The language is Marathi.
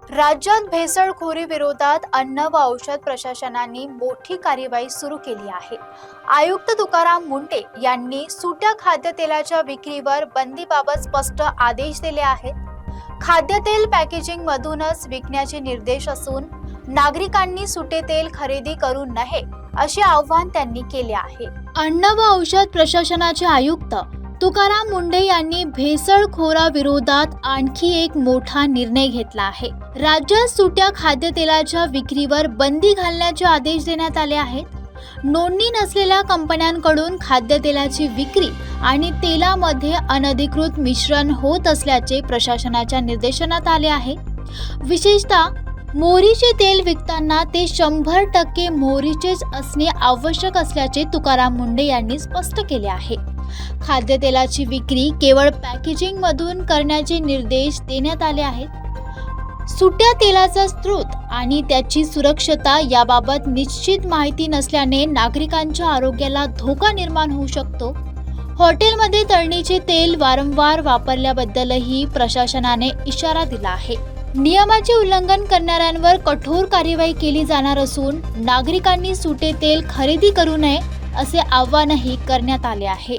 राज्यात भेसळखोरी विरोधात अन्न व औषध प्रशासनाने मोठी कार्यवाही सुरू केली आहे। आयुक्त तुकाराम मुंढे यांनी सुट्या खाद्यतेलाच्या विक्रीवर बंदीबाबत स्पष्ट आदेश दिले आहेत। खाद्यतेल पॅकेजिंग मधूनच विकण्याचे निर्देश असून नागरिकांनी सुटे तेल खरेदी करू नये असे आवाहन त्यांनी केले आहे। अन्न व औषध प्रशासनाचे आयुक्त तुकाराम मुंढे यांनी भेसळखोराविरोधात आणखी एक मोठा निर्णय घेतला आहे। राज्यात सुट्या खाद्यतेलाच्या विक्रीवर बंदी घालण्याचे आदेश देण्यात आले आहेत। नोंदणी नसलेल्या कंपन्यांकडून खाद्यतेलाची विक्री आणि तेलामध्ये अनधिकृत मिश्रण होत असल्याचे प्रशासनाच्या निर्देशनात आले आहे। विशेषतः मोहरीचे तेल विकताना ते 100% मोहरीचेच असणे आवश्यक असल्याचे तुकाराम मुंढे यांनी स्पष्ट केले आहे। खाद्यतेलाची विक्री केवळ पॅकेजिंग मधून करण्याचे निर्देश देण्यात आले आहेत। सुट्या तेलाचा स्रोत आणि त्याची सुरक्षता याबाबत निश्चित माहिती नसल्याने नागरिकांच्या आरोग्याला धोका निर्माण होऊ शकतो। हॉटेलमध्ये तळणीचे तेल वारंवार वापरल्याबद्दलही प्रशासनाने इशारा दिला आहे। नियमाचे उल्लंघन करणाऱ्यांवर कठोर कार्यवाही केली जाणार असून नागरिकांनी सुटे तेल खरेदी करू नये असे आवाहनही करण्यात आले आहे।